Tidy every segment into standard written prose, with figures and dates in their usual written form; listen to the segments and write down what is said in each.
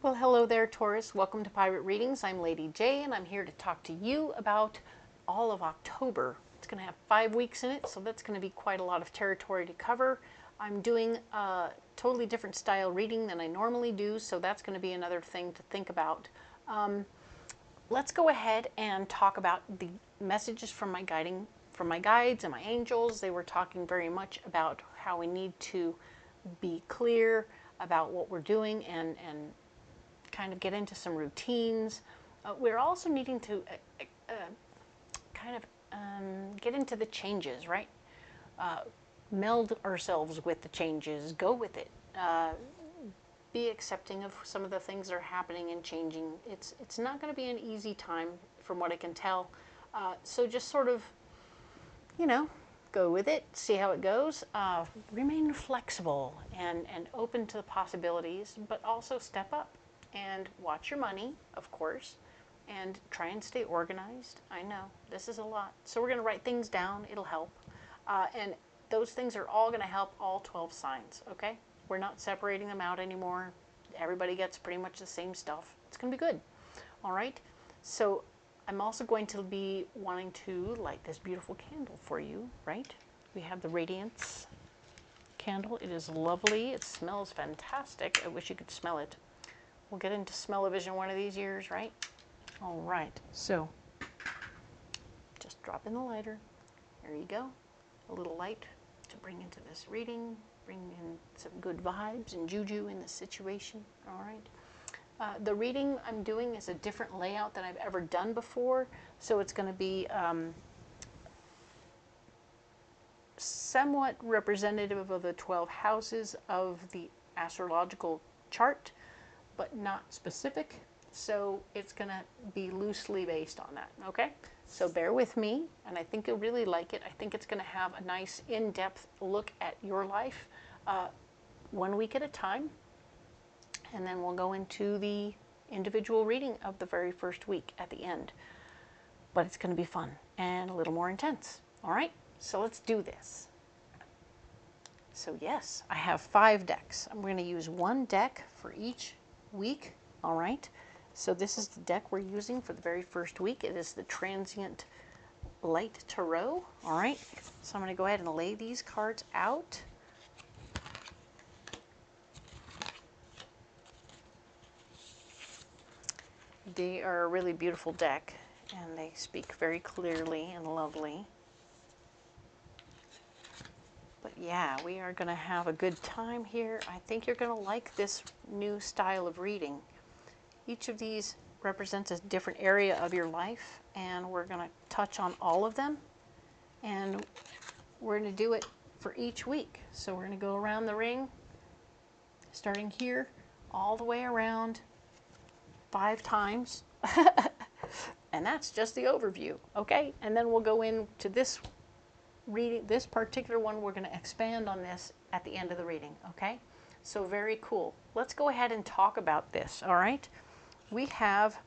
Well, hello there, Taurus. Welcome to Pirate Readings. I'm Lady J, and I'm here to talk to you about all of October. It's going to have 5 weeks in it, so that's going to be quite a lot of territory to cover. I'm doing a totally different style reading than I normally do, so that's going to be another thing to think about. Let's go ahead and talk about the messages from my guides and my angels. They were talking very much about how we need to be clear about what we're doing and kind of get into some routines. We're also needing to get into the changes, right? Meld ourselves with the changes, go with it. Be accepting of some of the things that are happening and changing. It's not going to be an easy time from what I can tell. So just sort of, go with it, see how it goes. Remain flexible and open to the possibilities, but also step up. And watch your money, of course, and try and stay organized. I know, this is a lot. So we're going to write things down. It'll help. And those things are all going to help all 12 signs, okay? We're not separating them out anymore. Everybody gets pretty much the same stuff. It's going to be good. All right? So I'm also going to be wanting to light this beautiful candle for you, right? We have the Radiance candle. It is lovely. It smells fantastic. I wish you could smell it. We'll get into smell-o-vision one of these years, right? All right, so just drop in the lighter. There you go. A little light to bring into this reading, bring in some good vibes and juju in the situation. All right. The reading I'm doing is a different layout than I've ever done before, so it's going to be somewhat representative of the 12 houses of the astrological chart, but not specific, so it's going to be loosely based on that, okay? So bear with me, and I think you'll really like it. I think it's going to have a nice in-depth look at your life, 1 week at a time, and then we'll go into the individual reading of the very first week at the end. But it's going to be fun and a little more intense, all right? So let's do this. So yes, I have 5 decks. I'm going to use 1 deck for each week. All right, so this is the deck we're using for the very first week. It is the TheTransient Light Tarot. All right, so I'm going to go ahead and lay these cards out. They are a really beautiful deck, and they speak very clearly and lovely. But yeah, we are going to have a good time here. I think you're going to like this new style of reading. Each of these represents a different area of your life, and we're going to touch on all of them, and we're going to do it for each week. So we're going to go around the ring, starting here, all the way around 5 times, and that's just the overview, okay? And then we'll go into this reading, this particular one. We're going to expand on this at the end of the reading, okay? So very cool. Let's go ahead and talk about this, all right? We have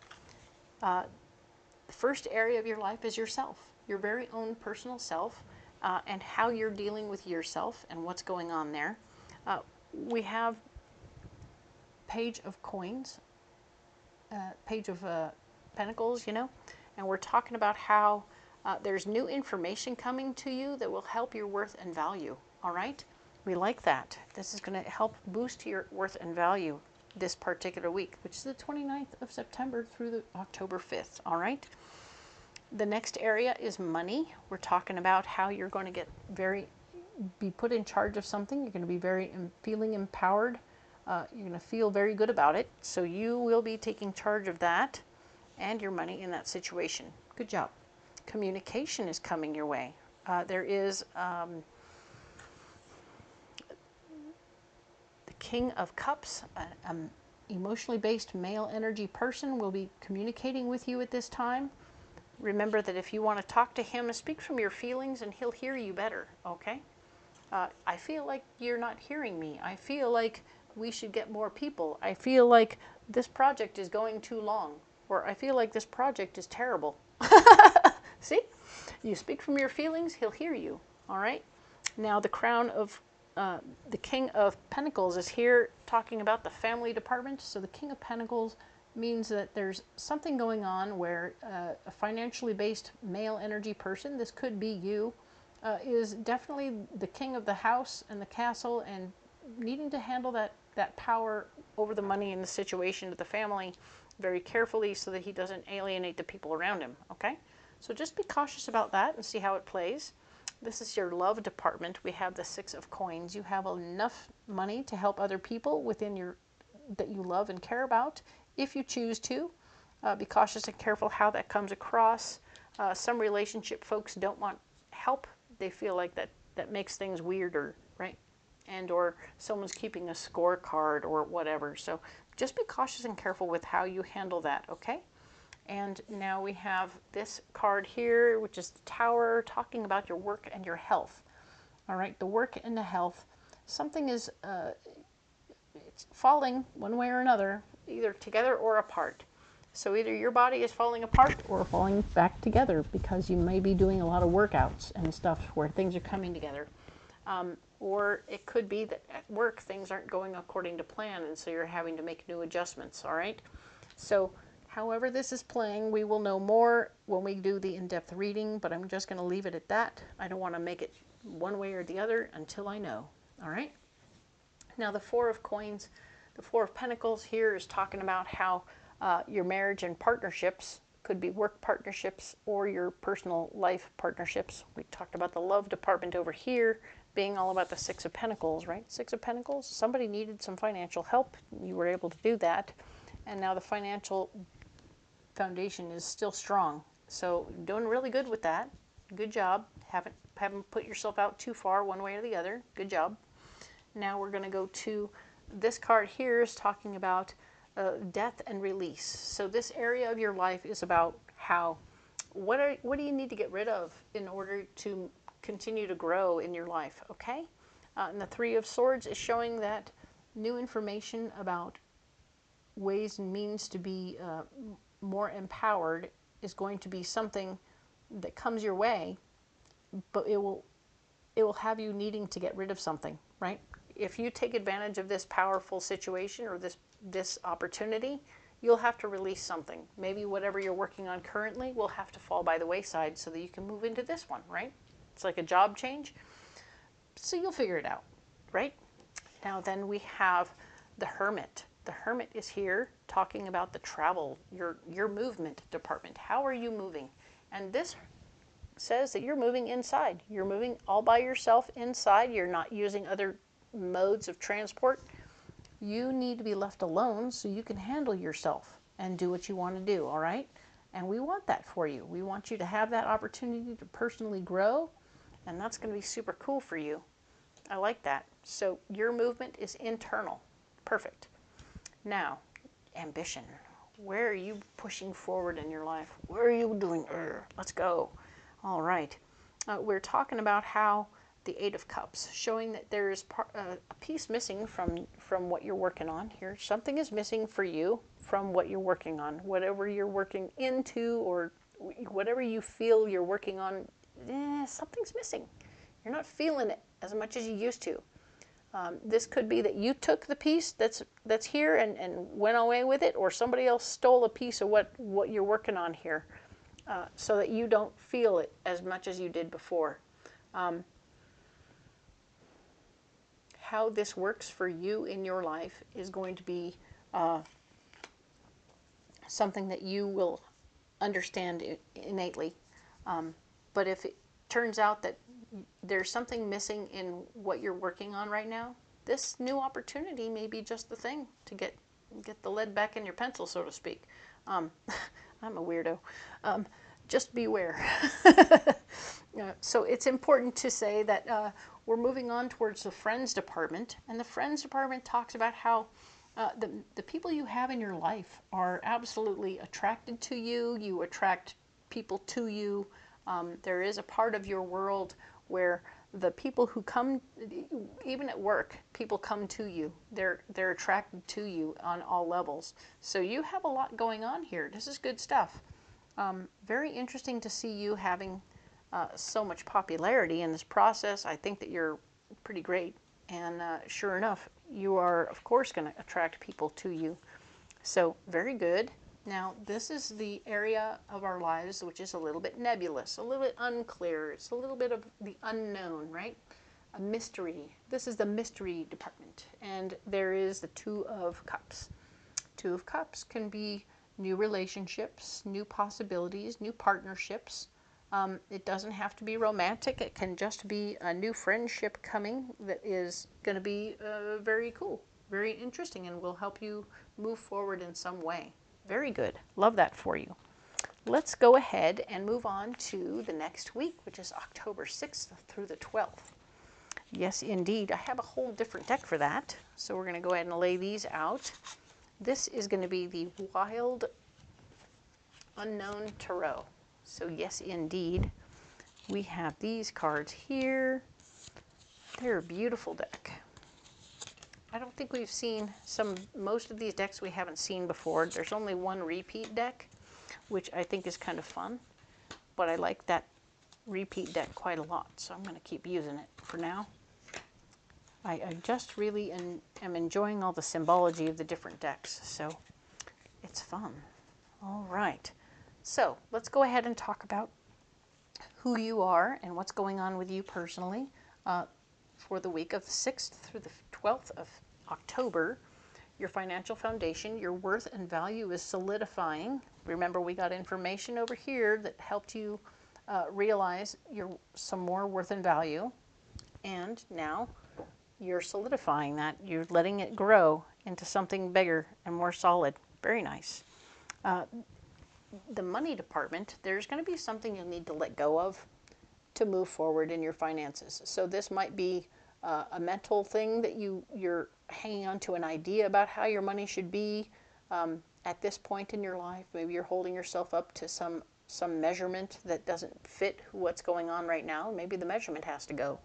the first area of your life is yourself, your very own personal self, and how you're dealing with yourself and what's going on there. We have Page of Coins, Page of Pentacles, and we're talking about how there's new information coming to you that will help your worth and value, all right? We like that. This is going to help boost your worth and value this particular week, which is the 29th of September through the October 5th, all right? The next area is money. We're talking about how you're going to be put in charge of something. You're going to be feeling empowered. You're going to feel very good about it. So you will be taking charge of that and your money in that situation. Good job. Communication is coming your way. There is King of Cups, an emotionally based male energy person will be communicating with you at this time. Remember that if you want to talk to him, speak from your feelings and he'll hear you better, okay? I feel like you're not hearing me. I feel like we should get more people. I feel like this project is going too long. Or I feel like this project is terrible. See? You speak from your feelings, he'll hear you, all right? Now the Crown of the King of Pentacles is here talking about the family department. So the King of Pentacles means that there's something going on where a financially based male energy person, this could be you, is definitely the king of the house and the castle and needing to handle that power over the money and the situation of the family very carefully so that he doesn't alienate the people around him, okay? So just be cautious about that and see how it plays. This is your love department. We have the Six of Coins. You have enough money to help other people within your that you love and care about, if you choose to. Be cautious and careful how that comes across. Some relationship folks don't want help. They feel like that makes things weirder, right? And or someone's keeping a scorecard or whatever. So just be cautious and careful with how you handle that, okay? And now we have this card here, which is the Tower, talking about your work and your health. All right, the work and the health. Something is it's falling one way or another, either together or apart. So either your body is falling apart or falling back together because you may be doing a lot of workouts and stuff where things are coming together. Or it could be that at work things aren't going according to plan and so you're having to make new adjustments, all right? So however this is playing, we will know more when we do the in-depth reading, but I'm just going to leave it at that. I don't want to make it one way or the other until I know, all right? Now the Four of Coins, the Four of Pentacles here is talking about how your marriage and partnerships could be work partnerships or your personal life partnerships. We talked about the love department over here being all about the Six of Pentacles, right? Six of Pentacles, somebody needed some financial help. You were able to do that. And now the financial foundation is still strong. So doing really good with that. Good job. Haven't put yourself out too far one way or the other. Good job. Now we're going to go to this card here is talking about death and release. So this area of your life is about how, what do you need to get rid of in order to continue to grow in your life, okay? And the Three of Swords is showing that new information about ways and means to be more empowered is going to be something that comes your way, but it will have you needing to get rid of something, right? If you take advantage of this powerful situation or this opportunity, you'll have to release something. Maybe whatever you're working on currently will have to fall by the wayside so that you can move into this one, right? It's like a job change. So you'll figure it out, right? Now then we have the Hermit. The Hermit is here talking about the travel, your movement department. How are you moving? And this says that you're moving inside. You're moving all by yourself inside. You're not using other modes of transport. You need to be left alone so you can handle yourself and do what you want to do, all right? And we want that for you. We want you to have that opportunity to personally grow, and that's going to be super cool for you. I like that. So your movement is internal. Perfect. Now, ambition. Where are you pushing forward in your life? Where are you doing? Let's go. All right. We're talking about how the Eight of Cups, showing that there is a piece missing from what you're working on here. Something is missing for you from what you're working on. Whatever you're working into or whatever you feel you're working on, something's missing. You're not feeling it as much as you used to. This could be that you took the piece that's here and went away with it, or somebody else stole a piece of what you're working on here, so that you don't feel it as much as you did before. How this works for you in your life is going to be something that you will understand innately. But if it turns out that there's something missing in what you're working on right now, this new opportunity may be just the thing to get the lead back in your pencil, so to speak. I'm a weirdo. Just beware. So it's important to say that we're moving on towards the Friends department, and the Friends department talks about how the people you have in your life are absolutely attracted to you. You attract people to you. There is a part of your world where the people who come, even at work, people come to you. They're attracted to you on all levels. So you have a lot going on here. This is good stuff. Very interesting to see you having so much popularity in this process. I think that you're pretty great. And sure enough, you are, of course, going to attract people to you. So very good. Now, this is the area of our lives which is a little bit nebulous, a little bit unclear. It's a little bit of the unknown, right? A mystery. This is the mystery department. And there is the Two of Cups. Two of Cups can be new relationships, new possibilities, new partnerships. It doesn't have to be romantic. It can just be a new friendship coming that is going to be very cool, very interesting, and will help you move forward in some way. Very good. Love that for you. Let's go ahead and move on to the next week, which is October 6th through the 12th. Yes, indeed. I have a whole different deck for that. So we're going to go ahead and lay these out. This is going to be the Wild Unknown Tarot. So yes, indeed. We have these cards here. They're a beautiful deck. I don't think we've seen most of these decks we haven't seen before. There's only one repeat deck, which I think is kind of fun. But I like that repeat deck quite a lot, so I'm going to keep using it for now. I just really am enjoying all the symbology of the different decks, so it's fun. All right, so let's go ahead and talk about who you are and what's going on with you personally for the week of the 6th through the 12th of October. Your financial foundation, your worth and value is solidifying. Remember, we got information over here that helped you realize some more worth and value, and now you're solidifying that. You're letting it grow into something bigger and more solid. Very nice. The money department, there's going to be something you'll need to let go of to move forward in your finances. So this might be a mental thing that you're hanging on to, an idea about how your money should be at this point in your life. Maybe you're holding yourself up to some measurement that doesn't fit what's going on right now. Maybe the measurement has to go.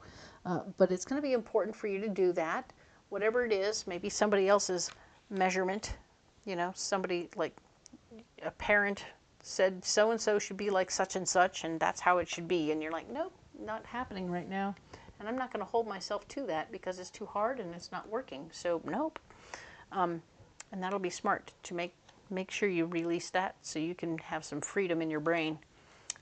But it's going to be important for you to do that. Whatever it is, maybe somebody else's measurement, somebody like a parent said so-and-so should be like such and such, and that's how it should be. And you're like, nope, not happening right now. And I'm not going to hold myself to that because it's too hard and it's not working. So nope. And that'll be smart to make sure you release that so you can have some freedom in your brain.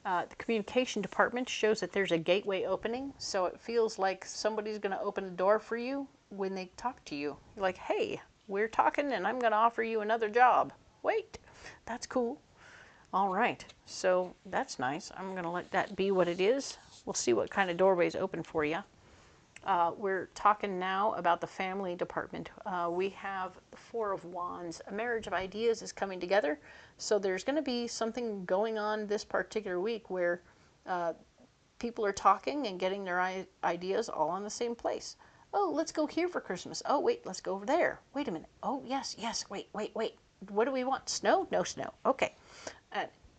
The communication department shows that there's a gateway opening, so it feels like somebody's going to open a door for you when they talk to you. You're like, hey, we're talking and I'm going to offer you another job. Wait, that's cool. All right, so that's nice. I'm going to let that be what it is. We'll see what kind of doorways open for you. We're talking now about the family department. We have the Four of Wands. A marriage of ideas is coming together. So there's going to be something going on this particular week where people are talking and getting their ideas all in the same place. Oh, let's go here for Christmas. Oh, wait, let's go over there. Wait a minute. Oh, yes, wait. What do we want? Snow? No snow. Okay.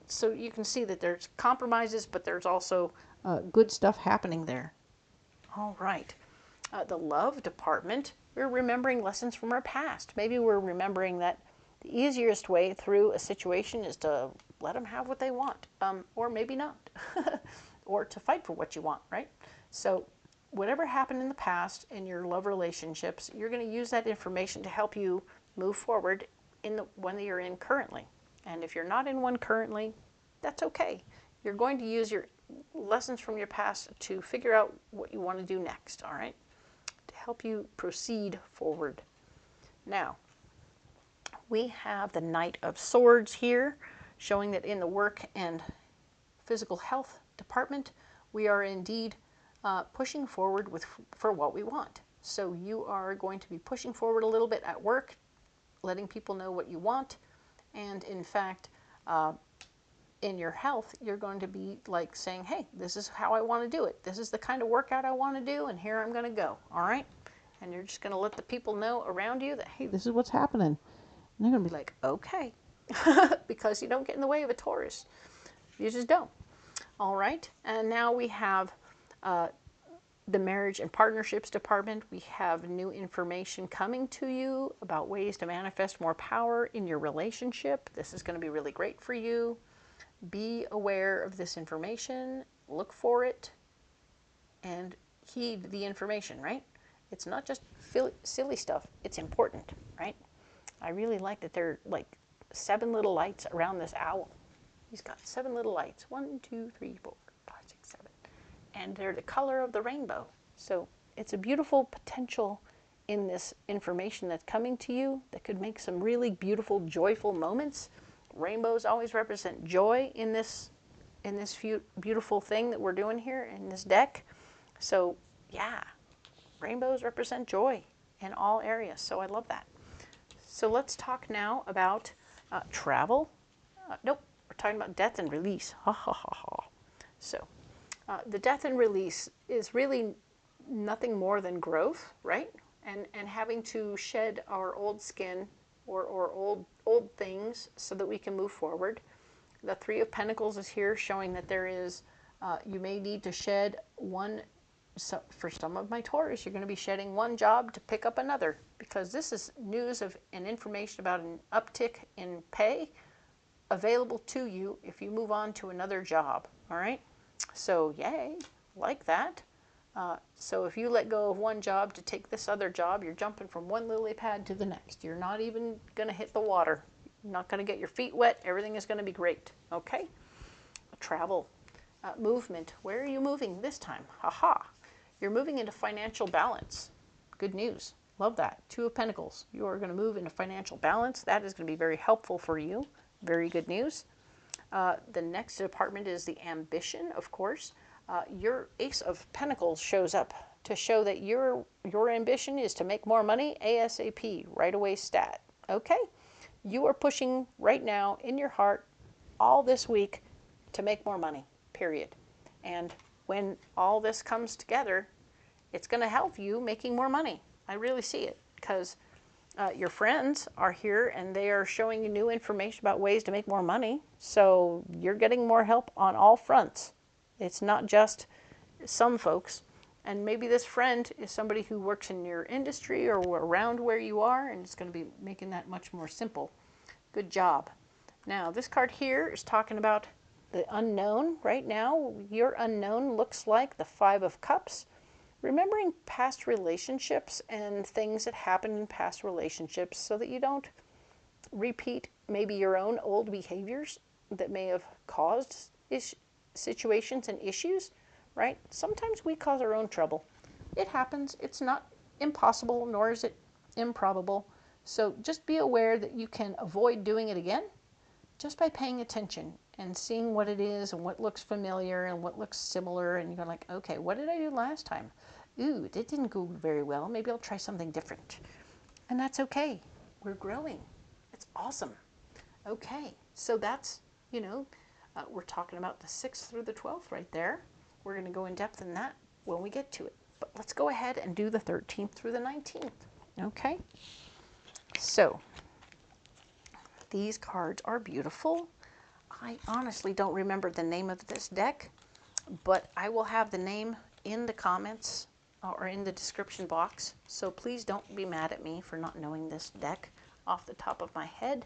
So you can see that there's compromises, but there's also good stuff happening there. All right. The love department, we're remembering lessons from our past. Maybe we're remembering that the easiest way through a situation is to let them have what they want, or maybe not, or to fight for what you want, right? So whatever happened in the past in your love relationships, you're going to use that information to help you move forward in the one that you're in currently. And if you're not in one currently, that's okay. You're going to use your lessons from your past to figure out what you want to do next, all right? To help you proceed forward. Now, we have the Knight of Swords here, showing that in the work and physical health department, we are indeed pushing forward for what we want. So you are going to be pushing forward a little bit at work, letting people know what you want, and in fact, in your health, you're going to be like saying, hey, this is how I want to do it. This is the kind of workout I want to do, and here I'm going to go, all right? And you're just going to let the people know around you that, hey, this is what's happening. And they're going to be like, okay, because you don't get in the way of a Taurus. You just don't. All right, and now we have the marriage and partnerships department. We have new information coming to you about ways to manifest more power in your relationship. This is going to be really great for you. Be aware of this information, look for it, and heed the information, right? It's not just silly stuff. It's important, right? I really like that there are like 7 little lights around this owl. He's got 7 little lights. 1, 2, 3, 4, 5, 6, 7. And they're the color of the rainbow. So it's a beautiful potential in this information that's coming to you that could make some really beautiful, joyful moments. Rainbows always represent joy in this beautiful thing that we're doing here in this deck. So yeah, rainbows represent joy in all areas. So I love that. So let's talk now about travel. Nope, we're talking about death and release. Ha ha ha ha. So the death and release is really nothing more than growth, right? And having to shed our old skin or old things so that we can move forward. The 3 of Pentacles is here, showing that there is, you may need to shed one. So for some of my Taurus, you're going to be shedding one job to pick up another, because this is news of and information about an uptick in pay available to you if you move on to another job. All right, so yay, like that. So if you let go of one job to take this other job, you're jumping from one lily pad to the next. You're not even going to hit the water. You're not going to get your feet wet. Everything is going to be great. Okay, travel, movement. Where are you moving this time? Haha. You're moving into financial balance. Good news. Love that. 2 of Pentacles. You are going to move into financial balance. That is going to be very helpful for you. Very good news. The next department is the ambition, of course. Your Ace of Pentacles shows up to show that your ambition is to make more money ASAP, right away stat. Okay? You are pushing right now in your heart all this week to make more money, period. And when all this comes together, it's going to help you making more money. I really see it, because your friends are here and they are showing you new information about ways to make more money. So you're getting more help on all fronts. It's not just some folks. And maybe this friend is somebody who works in your industry or around where you are, and it's going to be making that much more simple. Good job. Now, this card here is talking about the unknown. Right now, your unknown looks like the 5 of Cups. Remembering past relationships and things that happened in past relationships so that you don't repeat maybe your own old behaviors that may have caused situations and issues, right? Sometimes we cause our own trouble. It happens. It's not impossible, nor is it improbable. So just be aware that you can avoid doing it again just by paying attention and seeing what it is and what looks familiar and what looks similar. And you're like, okay, what did I do last time? Ooh, it didn't go very well. Maybe I'll try something different. And that's okay. We're growing. It's awesome. Okay, so that's, we're talking about the 6th through the 12th right there. We're going to go in depth in that when we get to it. But let's go ahead and do the 13th through the 19th. Okay, so these cards are beautiful. I honestly don't remember the name of this deck, but I will have the name in the comments or in the description box. So please don't be mad at me for not knowing this deck off the top of my head.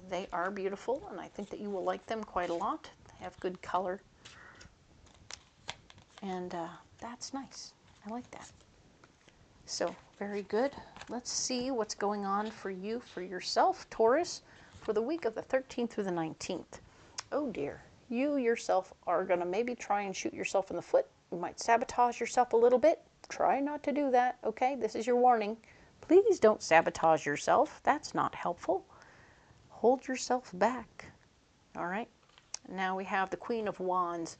They are beautiful, and I think that you will like them quite a lot. They have good color, and that's nice. I like that. So very good. Let's see what's going on for you, for yourself, Taurus, for the week of the 13th through the 19th. Oh dear, you yourself are going to maybe try and shoot yourself in the foot. You might sabotage yourself a little bit. Try not to do that, okay? This is your warning. Please don't sabotage yourself. That's not helpful. Hold yourself back, all right? Now we have the Queen of Wands.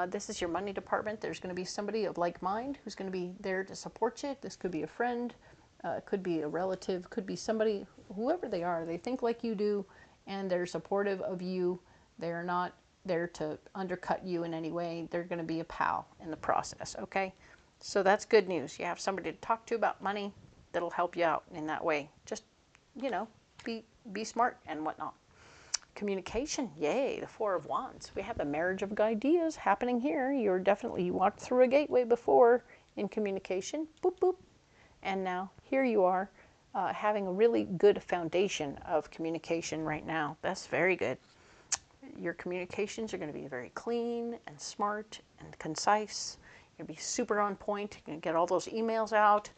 This is your money department. There's going to be somebody of like mind who's going to be there to support you. This could be a friend, could be a relative, could be somebody, whoever they are. They think like you do, and they're supportive of you. They're not there to undercut you in any way. They're going to be a pal in the process, okay? So that's good news. You have somebody to talk to about money that'll help you out in that way. Just, be smart and whatnot. Communication, yay, the 4 of Wands. We have the marriage of ideas happening here. You walked through a gateway before in communication, boop, boop. And now here you are having a really good foundation of communication right now. That's very good. Your communications are going to be very clean and smart and concise. You're going to be super on point. You're going to get all those emails out.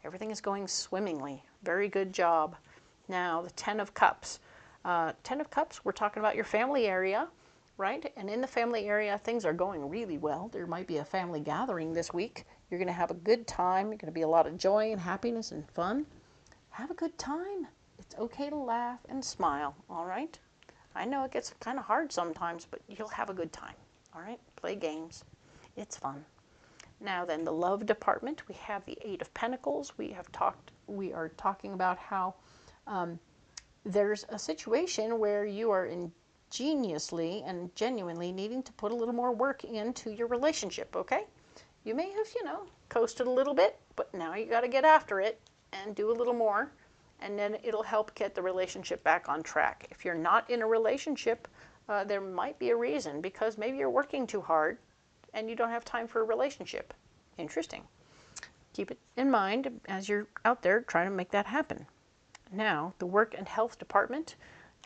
Everything is going swimmingly. Very good job. Now, the Ten of Cups. Ten of Cups, we're talking about your family area, right? And in the family area, things are going really well. There might be a family gathering this week. You're going to have a good time. You're going to be a lot of joy and happiness and fun. Have a good time. It's okay to laugh and smile, all right? I know it gets kind of hard sometimes, but you'll have a good time, all right? Play games. It's fun. Now then, the love department, we have the Eight of Pentacles. We are talking about how there's a situation where you are ingeniously and genuinely needing to put a little more work into your relationship, okay? You may have, coasted a little bit, but now you got to get after it and do a little more, and then it'll help get the relationship back on track. If you're not in a relationship, there might be a reason, because maybe you're working too hard and you don't have time for a relationship. Interesting. Keep it in mind as you're out there trying to make that happen. Now, the work and health department,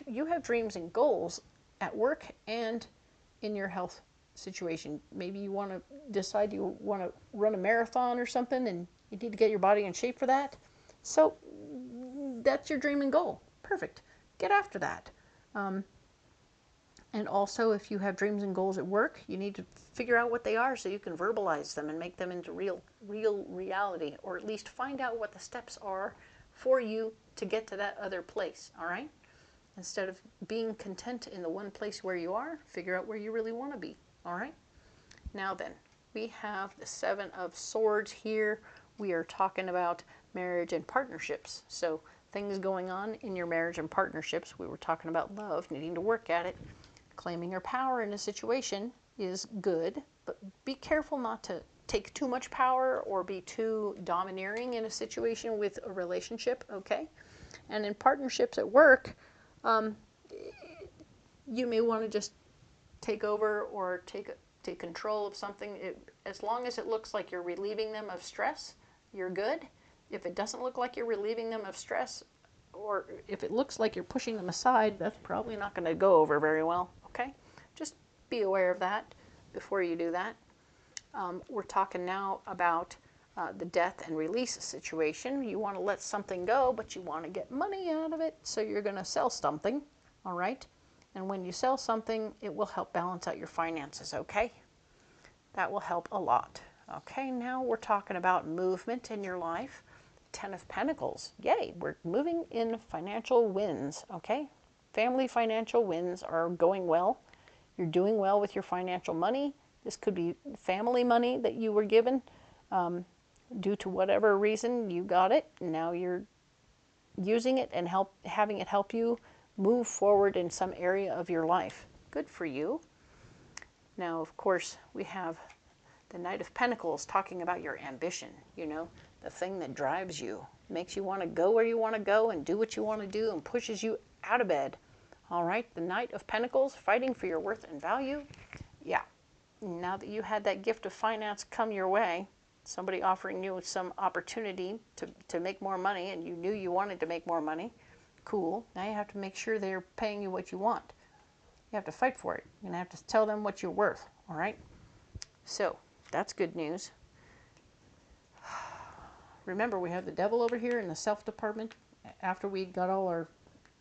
you have dreams and goals at work and in your health situation. Maybe you want to decide you want to run a marathon or something, and you need to get your body in shape for that. So that's your dream and goal. Perfect. Get after that. And also, if you have dreams and goals at work, you need to figure out what they are so you can verbalize them and make them into real reality, or at least find out what the steps are for you to get to that other place, all right? Instead of being content in the one place where you are, figure out where you really want to be, all right? Now then, we have the Seven of Swords here. We are talking about marriage and partnerships. So things going on in your marriage and partnerships. We were talking about love, needing to work at it. Claiming your power in a situation is good, but be careful not to take too much power or be too domineering in a situation with a relationship, okay? And in partnerships at work, you may want to just take over or take control of something. As long as it looks like you're relieving them of stress, you're good. If it doesn't look like you're relieving them of stress, or if it looks like you're pushing them aside, that's probably not going to go over very well, okay? Just be aware of that before you do that. We're talking now about the death and release situation. You want to let something go, but you want to get money out of it, so you're going to sell something, all right? And when you sell something, it will help balance out your finances, okay? That will help a lot. Okay, now we're talking about movement in your life. Ten of Pentacles. Yay, we're moving in financial wins, okay? Family financial wins are going well. You're doing well with your financial money. This could be family money that you were given. Due to whatever reason, you got it. Now you're using it and having it help you move forward in some area of your life. Good for you. Now, of course, we have the Knight of Pentacles talking about your ambition, the thing that drives you, makes you want to go where you want to go and do what you want to do and pushes you out of bed. All right, the Knight of Pentacles, fighting for your worth and value. Yeah, now that you had that gift of finance come your way, somebody offering you some opportunity to make more money, and you knew you wanted to make more money, cool. Now you have to make sure they're paying you what you want. You have to fight for it. You're going to have to tell them what you're worth, all right? So, that's good news. Remember, we have the Devil over here in the self department. After we got all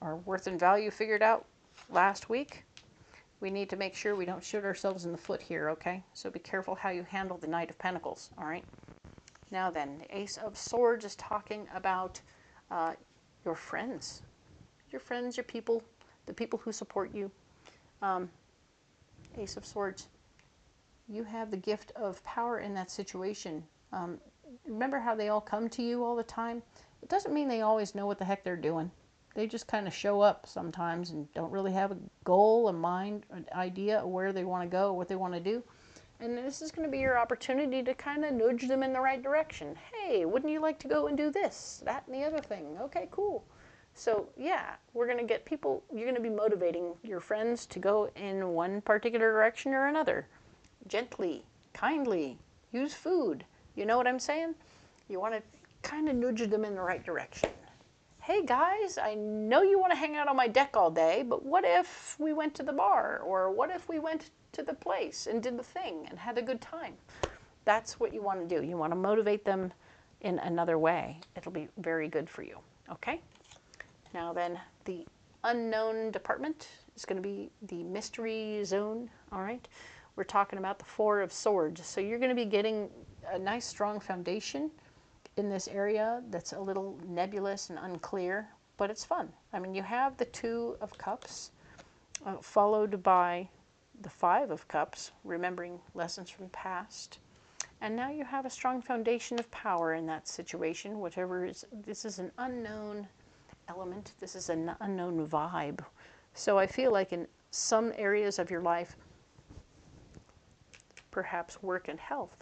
our worth and value figured out last week, we need to make sure we don't shoot ourselves in the foot here, okay? So be careful how you handle the Knight of Pentacles, all right? Now then, the Ace of Swords is talking about your friends. Your friends, your people, the people who support you. Ace of Swords, you have the gift of power in that situation. Remember how they all come to you all the time? It doesn't mean they always know what the heck they're doing. They just kind of show up sometimes and don't really have a goal, a mind, an idea of where they want to go, what they want to do. And this is going to be your opportunity to kind of nudge them in the right direction. Hey, wouldn't you like to go and do this, that, and the other thing? Okay, cool. So yeah, we're going to get people, you're going to be motivating your friends to go in one particular direction or another. Gently, kindly, use food. You know what I'm saying? You want to kind of nudge them in the right direction. Hey guys, I know you want to hang out on my deck all day, but what if we went to the bar? Or what if we went to the place and did the thing and had a good time? That's what you want to do. You want to motivate them in another way. It'll be very good for you. Okay? Now then, the unknown department is going to be the mystery zone. All right? We're talking about the Four of Swords. So you're going to be getting a nice strong foundation in this area that's a little nebulous and unclear, but it's fun. I mean, you have the Two of Cups, followed by the Five of Cups, remembering lessons from the past. And now you have a strong foundation of power in that situation, whatever is. This is an unknown element. This is an unknown vibe. So I feel like in some areas of your life, perhaps work and health,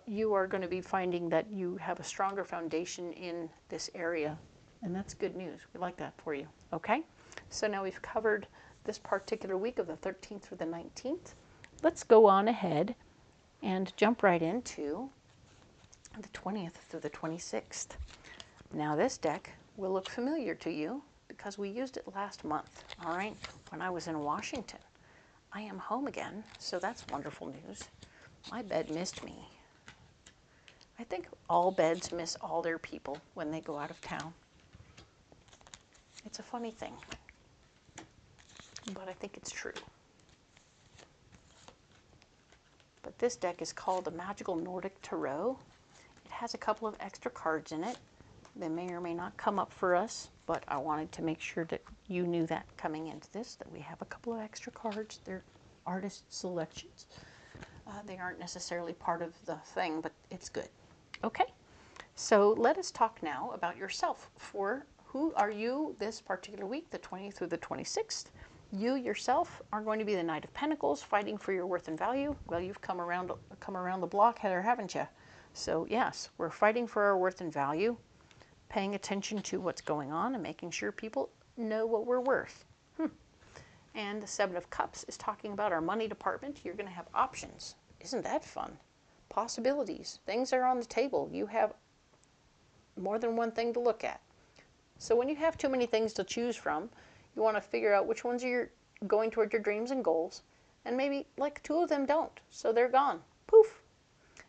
you are going to be finding that you have a stronger foundation in this area. And that's good news. We like that for you. Okay? So now we've covered this particular week of the 13th through the 19th. Let's go on ahead and jump right into the 20th through the 26th. Now this deck will look familiar to you because we used it last month, all right, when I was in Washington. I am home again, so that's wonderful news. My bed missed me. I think all beds miss all their people when they go out of town. It's a funny thing, but I think it's true. But this deck is called the Magical Nordic Tarot. It has a couple of extra cards in it. They may or may not come up for us, but I wanted to make sure that you knew that coming into this, that we have a couple of extra cards. They're artist selections. They aren't necessarily part of the thing, but it's good. Okay, so let us talk now about yourself. For who are you this particular week, the 20th through the 26th? You yourself are going to be the Knight of Pentacles, fighting for your worth and value. Well, you've come around the block, Heather, haven't you? So yes, we're fighting for our worth and value, paying attention to what's going on and making sure people know what we're worth. And the Seven of Cups is talking about our money department. You're going to have options. Isn't that fun? Possibilities. Things are on the table. You have more than one thing to look at. So when you have too many things to choose from, you want to figure out which ones are going toward your dreams and goals, and maybe like two of them don't, so they're gone. Poof.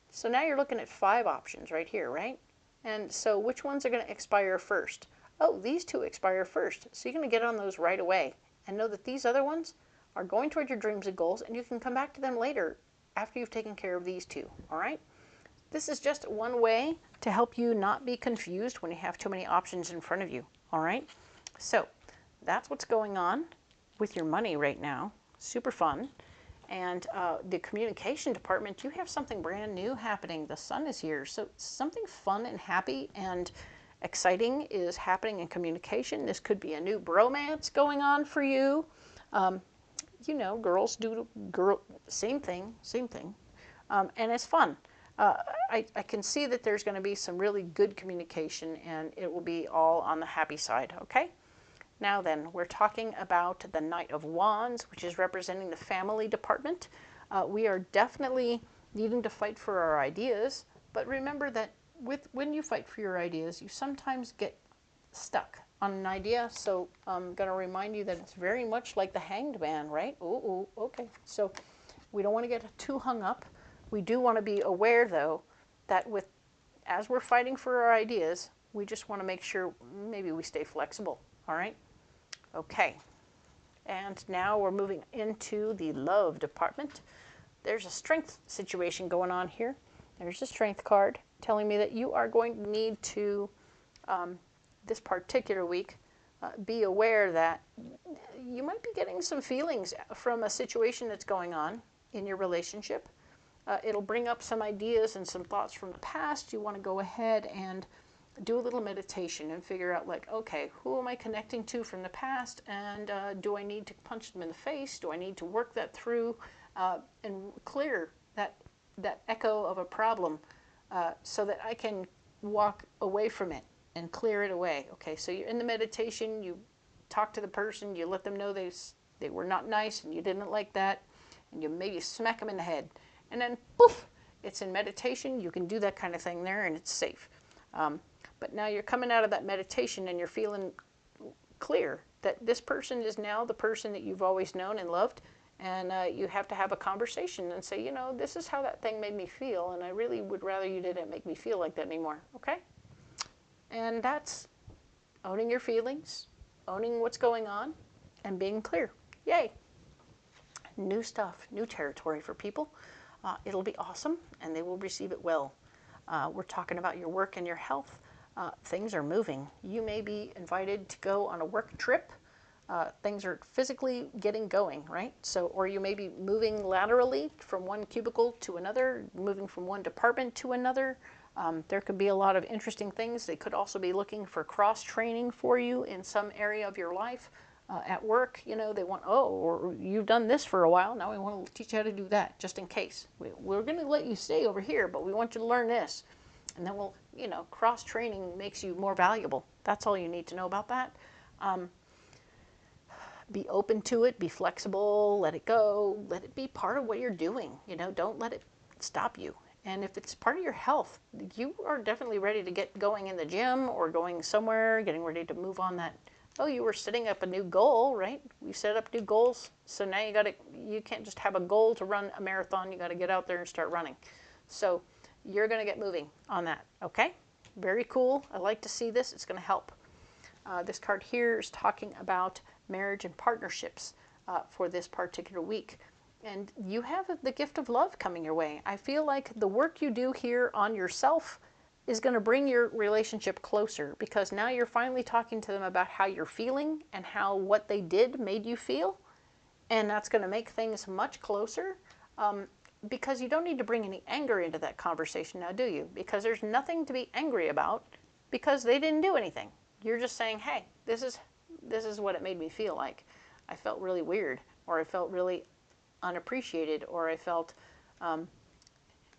So now you're looking at 5 options right here, right? And so which ones are going to expire first? Oh, these 2 expire first. So you're going to get on those right away and know that these other ones are going toward your dreams and goals, and you can come back to them later after you've taken care of these 2, all right? This is just one way to help you not be confused when you have too many options in front of you, all right? So that's what's going on with your money right now. Super fun. And the communication department, you have something brand new happening. The sun is here. So something fun and happy and exciting is happening in communication. This could be a new bromance going on for you. You know, girls do same thing. And it's fun. I can see that there's going to be some really good communication, and it will be all on the happy side, okay? Now then, we're talking about the Knight of Wands, which is representing the family department. We are definitely needing to fight for our ideas, but remember that when you fight for your ideas, you sometimes get stuck on an idea. So I'm going to remind you that it's very much like the Hanged Man, right? Ooh, okay. So we don't want to get too hung up. We do want to be aware, though, that as we're fighting for our ideas, we just want to make sure maybe we stay flexible, all right? Okay, and now we're moving into the love department. There's a strength situation going on here. There's a strength card telling me that you are going to need to, this particular week, be aware that you might be getting some feelings from a situation that's going on in your relationship. It'll bring up some ideas and some thoughts from the past. You want to go ahead and do a little meditation and figure out, like, okay, who am I connecting to from the past, and do I need to punch them in the face? Do I need to work that through and clear that echo of a problem so that I can walk away from it and clear it away? Okay, so you're in the meditation, you talk to the person, you let them know they were not nice and you didn't like that, and you maybe smack them in the head, and then poof, it's in meditation. You can do that kind of thing there, and it's safe. But now you're coming out of that meditation and you're feeling clear that this person is now the person that you've always known and loved, And you have to have a conversation and say, you know, this is how that thing made me feel, and I really would rather you didn't make me feel like that anymore, okay? And that's owning your feelings, owning what's going on, and being clear. Yay! New stuff, new territory for people. It'll be awesome, and they will receive it well. We're talking about your work and your health. Things are moving. You may be invited to go on a work trip. Things are physically getting going, right? So, or you may be moving laterally from one cubicle to another, moving from one department to another. There could be a lot of interesting things. They could also be looking for cross-training for you in some area of your life. At work, you know, they want, oh, or you've done this for a while, now we want to teach you how to do that, just in case. We're going to let you stay over here, but we want you to learn this. And then we'll, you know, cross-training makes you more valuable. That's all you need to know about that. Be open to it, be flexible, let it go, let it be part of what you're doing. You know, don't let it stop you. And if it's part of your health, you are definitely ready to get going in the gym or going somewhere, getting ready to move on that. Oh, you were setting up a new goal, right? You set up new goals. So now you can't just have a goal to run a marathon. You got to get out there and start running. So you're going to get moving on that. Okay. Very cool. I like to see this. It's going to help. This card here is talking about marriage and partnerships for this particular week. And you have the gift of love coming your way. I feel like the work you do here on yourself is going to bring your relationship closer, because now you're finally talking to them about how you're feeling and how what they did made you feel. And that's going to make things much closer, because you don't need to bring any anger into that conversation now, do you? Because there's nothing to be angry about, because they didn't do anything. You're just saying, hey, this is what it made me feel like. I felt really weird, or I felt really unappreciated, or I felt,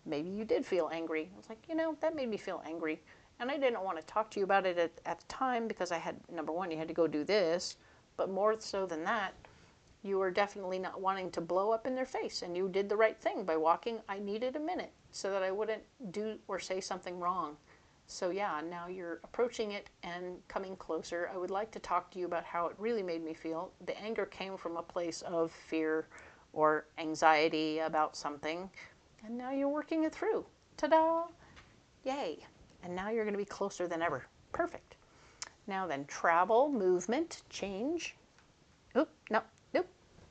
maybe you did feel angry. I was like, you know, that made me feel angry. And I didn't want to talk to you about it at the time, because I had, number one, you had to go do this. But more so than that, you were definitely not wanting to blow up in their face. And you did the right thing by walking. I needed a minute so that I wouldn't do or say something wrong. So yeah, now you're approaching it and coming closer. I would like to talk to you about how it really made me feel. The anger came from a place of fear or anxiety about something. And now you're working it through. Ta-da! Yay! And now you're going to be closer than ever. Perfect. Now then, travel, movement, change. Oop, no, nope.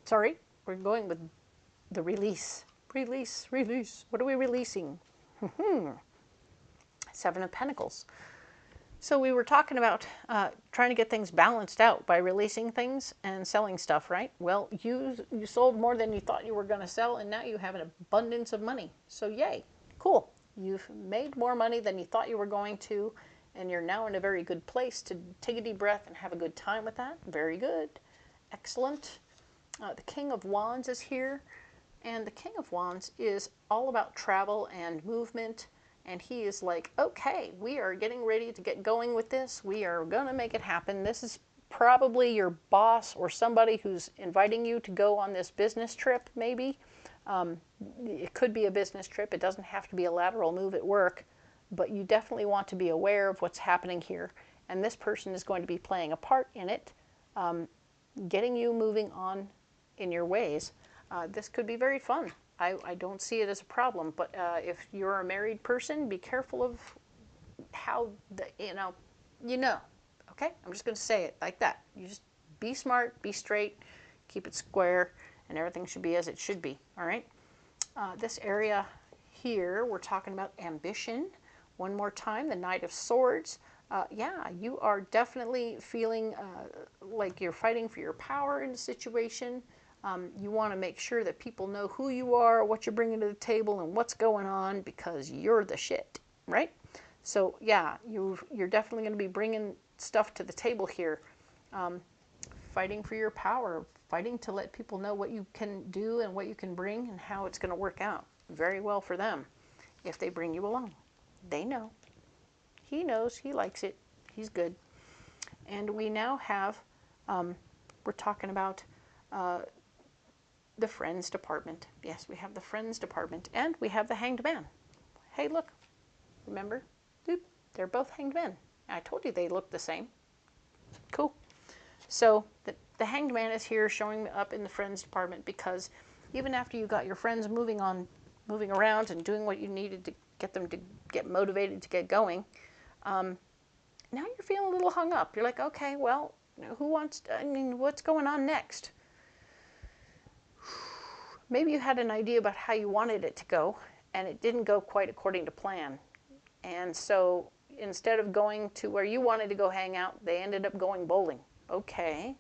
Sorry. We're going with the release. Release, release. What are we releasing? Seven of Pentacles. So we were talking about trying to get things balanced out by releasing things and selling stuff, right? Well, you sold more than you thought you were going to sell, and now you have an abundance of money. So yay, cool. You've made more money than you thought you were going to, and you're now in a very good place to take a deep breath and have a good time with that. Very good. Excellent. The King of Wands is here, and the King of Wands is all about travel and movement. And he is like, okay, we are getting ready to get going with this. We are going to make it happen. This is probably your boss or somebody who's inviting you to go on this business trip, maybe. It could be a business trip. It doesn't have to be a lateral move at work. But you definitely want to be aware of what's happening here. And this person is going to be playing a part in it, getting you moving on in your ways. This could be very fun. I don't see it as a problem, but if you're a married person, be careful of how, you know, okay? I'm just going to say it like that. You just be smart, be straight, keep it square, and everything should be as it should be, all right? This area here, we're talking about ambition. One more time, the Knight of Swords. Yeah, you are definitely feeling like you're fighting for your power in a situation. You want to make sure that people know who you are, what you're bringing to the table, and what's going on, because you're the shit, right? So yeah, you're definitely going to be bringing stuff to the table here, fighting for your power, fighting to let people know what you can do and what you can bring and how it's going to work out. Very well for them if they bring you along. They know. He knows. He likes it. He's good. And we now have, we're talking about the Friends department. Yes, we have the Friends department. And we have the Hanged Man. Hey, look. Remember? Doop. They're both Hanged Men. I told you they look the same. Cool. So the Hanged Man is here showing up in the friends department because even after you got your friends moving around and doing what you needed to get them to get motivated to get going, now you're feeling a little hung up. You're like, okay, well, what's going on next? Maybe you had an idea about how you wanted it to go, and it didn't go quite according to plan. And so instead of going to where you wanted to go hang out, they ended up going bowling. Okay.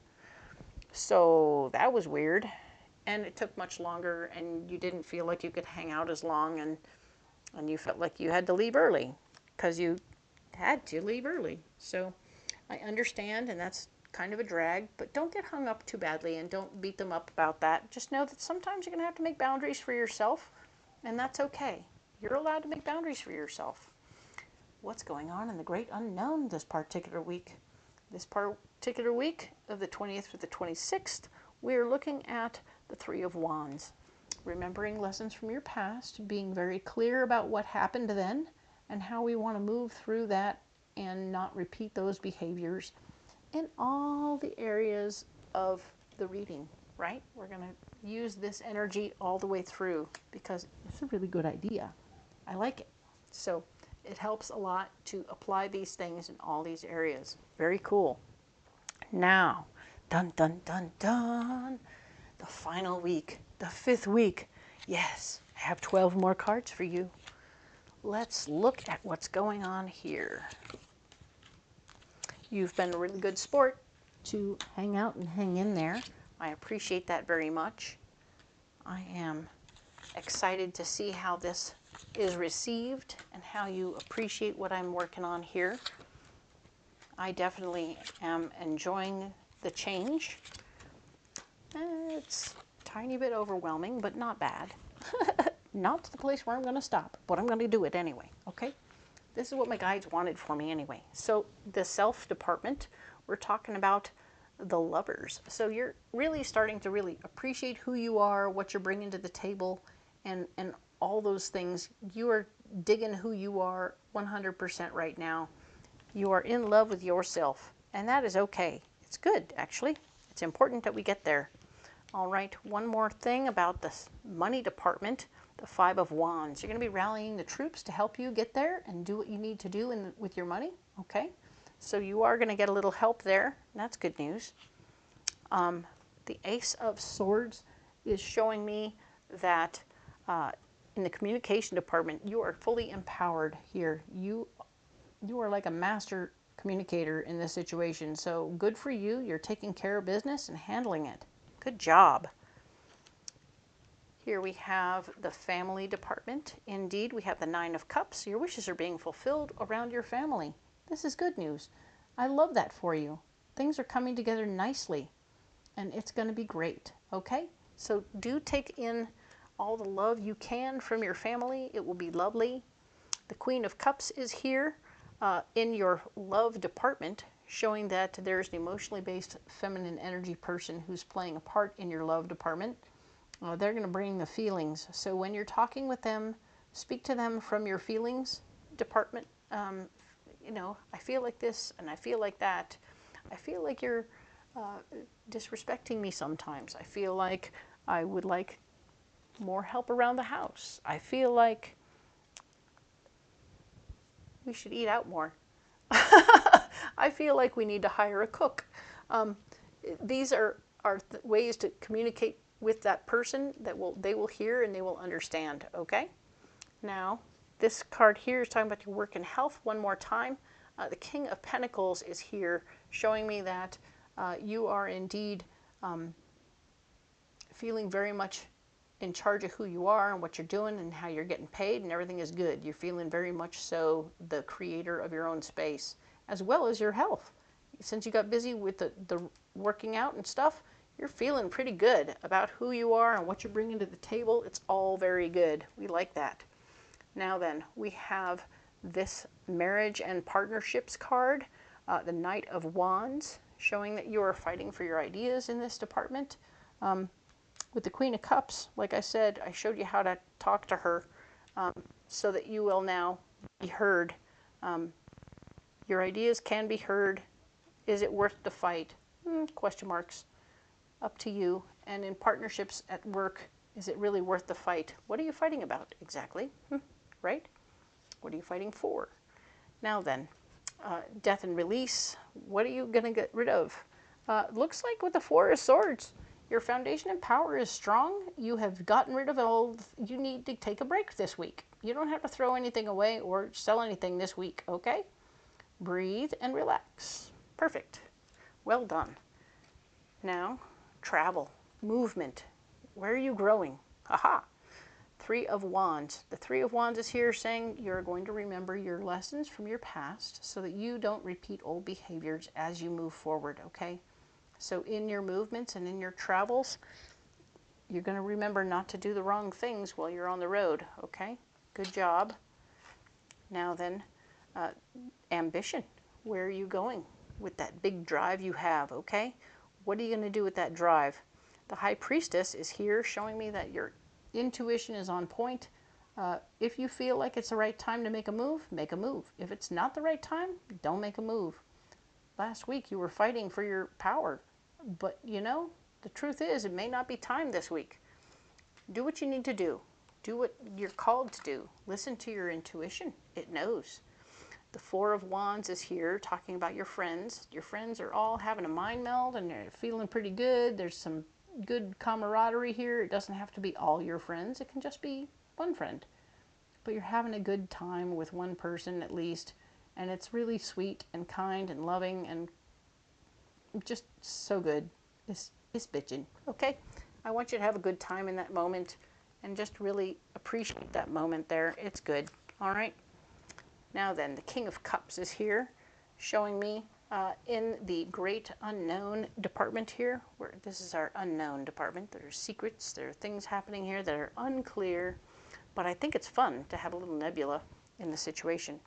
So that was weird. And it took much longer, and you didn't feel like you could hang out as long, and you felt like you had to leave early because you had to leave early. So I understand, and that's kind of a drag, but don't get hung up too badly and don't beat them up about that. Just know that sometimes you're going to have to make boundaries for yourself, and that's okay. You're allowed to make boundaries for yourself. What's going on in the great unknown this particular week? This particular week of the 20th to the 26th, we're looking at the Three of Wands. Remembering lessons from your past, being very clear about what happened then and how we want to move through that and not repeat those behaviors in all the areas of the reading, right? We're going to use this energy all the way through because it's a really good idea. I like it. So it helps a lot to apply these things in all these areas. Very cool. Now, dun, dun, dun, dun, the final week, the 5th week. Yes, I have 12 more cards for you. Let's look at what's going on here. You've been a really good sport to hang out and hang in there. I appreciate that very much. I am excited to see how this is received and how you appreciate what I'm working on here. I definitely am enjoying the change. It's a tiny bit overwhelming, but not bad. Not to the place where I'm going to stop, but I'm going to do it anyway, okay? This is what my guides wanted for me anyway. So the self department, we're talking about the Lovers. So you're really starting to really appreciate who you are, what you're bringing to the table, and all those things. You are digging who you are 100% right now. You are in love with yourself, and that is okay. It's good, actually. It's important that we get there. All right, one more thing about the money department, the Five of Wands. You're going to be rallying the troops to help you get there and do what you need to do with your money, okay? So you are going to get a little help there. That's good news. The Ace of Swords is showing me that in the communication department, you are fully empowered here. You are like a master communicator in this situation. So good for you. You're taking care of business and handling it. Good job. Here we have the family department. Indeed, we have the Nine of Cups. Your wishes are being fulfilled around your family. This is good news. I love that for you. Things are coming together nicely, and it's going to be great, okay? So do take in all the love you can from your family. It will be lovely. The Queen of Cups is here in your love department, showing that there's an emotionally based feminine energy person who's playing a part in your love department. They're going to bring the feelings. So when you're talking with them, speak to them from your feelings department. You know, I feel like this and I feel like that. I feel like you're disrespecting me sometimes. I feel like I would like more help around the house. I feel like we should eat out more. I feel like we need to hire a cook. These are ways to communicate with that person that they will hear and they will understand, okay? Now, this card here is talking about your work and health one more time. The King of Pentacles is here showing me that you are indeed feeling very much in charge of who you are and what you're doing and how you're getting paid, and everything is good. You're feeling very much so the creator of your own space, as well as your health. Since you got busy with the working out and stuff, you're feeling pretty good about who you are and what you're bringing to the table. It's all very good. We like that. Now then, we have this marriage and partnerships card, the Knight of Wands, showing that you are fighting for your ideas in this department. With the Queen of Cups, like I said, I showed you how to talk to her so that you will now be heard. Your ideas can be heard. Is it worth the fight? Question marks. up to you. And in partnerships at work, is it really worth the fight? What are you fighting about exactly? Right? What are you fighting for? Now then, death and release. What are you going to get rid of? Looks like with the Four of Swords, your foundation and power is strong. You have gotten rid of all. You need to take a break this week. You don't have to throw anything away or sell anything this week, okay? Breathe and relax. Perfect. Well done. Now, travel, movement. Where are you growing? Aha! Three of Wands. The Three of Wands is here saying you're going to remember your lessons from your past so that you don't repeat old behaviors as you move forward, okay? So in your movements and in your travels, you're going to remember not to do the wrong things while you're on the road, okay? Good job. Now then, ambition. Where are you going with that big drive you have, okay? What are you going to do with that drive? The High Priestess is here showing me that your intuition is on point. If you feel like it's the right time to make a move, make a move. If it's not the right time, don't make a move. Last week you were fighting for your power, but you know, the truth is it may not be time this week. Do what you need to do. Do what you're called to do. Listen to your intuition. It knows. The Four of Wands is here talking about your friends. Your friends are all having a mind meld and they're feeling pretty good. There's some good camaraderie here. It doesn't have to be all your friends. It can just be one friend. But you're having a good time with one person at least. And it's really sweet and kind and loving and just so good. It's bitchin'. Okay? I want you to have a good time in that moment and just really appreciate that moment there. It's good. All right? Now then, the King of Cups is here showing me in the Great Unknown department here, where this is our unknown department. There are secrets, there are things happening here that are unclear, but I think it's fun to have a little nebula in the situation.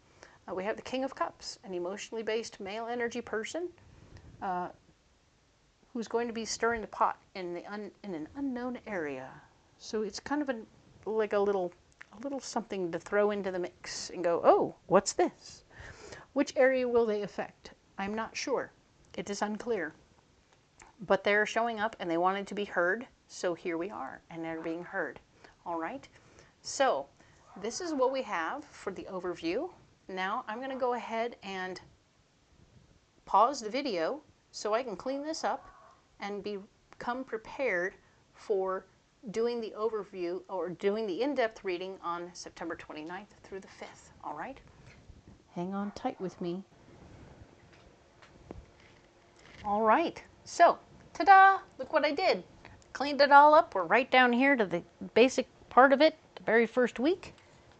We have the King of Cups, an emotionally based male energy person who's going to be stirring the pot in an unknown area. So it's kind of like a little something to throw into the mix and go, oh, what's this? Which area will they affect? I'm not sure. It is unclear. But they're showing up and they wanted to be heard, so here we are, and they're being heard. All right? So this is what we have for the overview. Now I'm going to go ahead and pause the video so I can clean this up and become prepared for doing the overview or doing the in-depth reading on September 29th through the 5th. All right? Hang on tight with me. All right. So, ta-da! Look what I did. Cleaned it all up. We're right down here to the basic part of it, the very first week.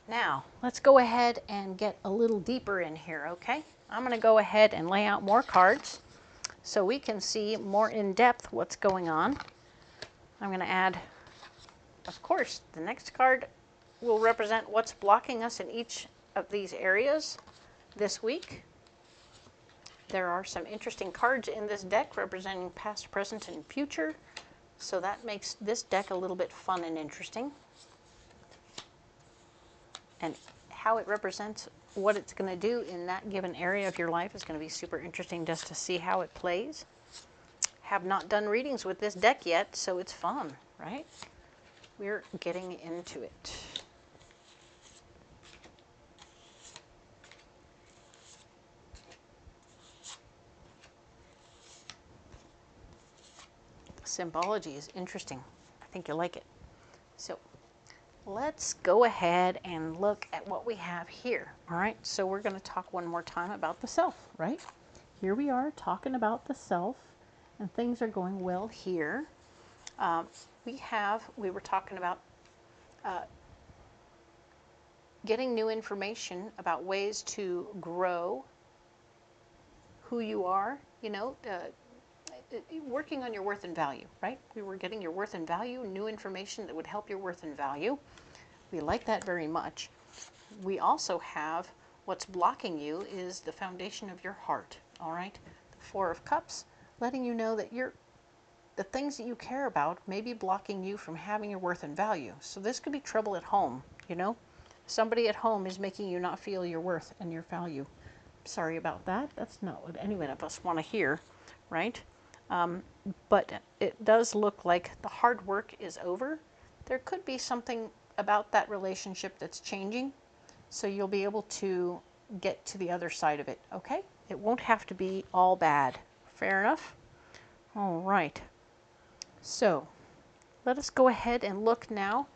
Now, let's go ahead and get a little deeper in here, okay? I'm going to go ahead and lay out more cards so we can see more in depth what's going on. I'm going to add, of course, the next card will represent what's blocking us in each of these areas this week. There are some interesting cards in this deck representing past, present, and future, so that makes this deck a little bit fun and interesting. And how it represents what it's going to do in that given area of your life is going to be super interesting just to see how it plays. Have not done readings with this deck yet, so it's fun, right? We're getting into it. The symbology is interesting. I think you'll like it. So let's go ahead and look at what we have here. All right, so we're going to talk one more time about the self, right? Here we are talking about the self, and things are going well here. We were talking about getting new information about ways to grow who you are, you know, working on your worth and value, right? We were getting your worth and value, new information that would help your worth and value. We like that very much. We also have what's blocking you is the foundation of your heart, all right? The Four of Cups, letting you know that the things that you care about may be blocking you from having your worth and value. So this could be trouble at home, you know? Somebody at home is making you not feel your worth and your value. Sorry about that. That's not what any one of us want to hear, right? But it does look like the hard work is over. There could be something about that relationship that's changing, so you'll be able to get to the other side of it, okay? It won't have to be all bad. Fair enough? All right. So let us go ahead and look now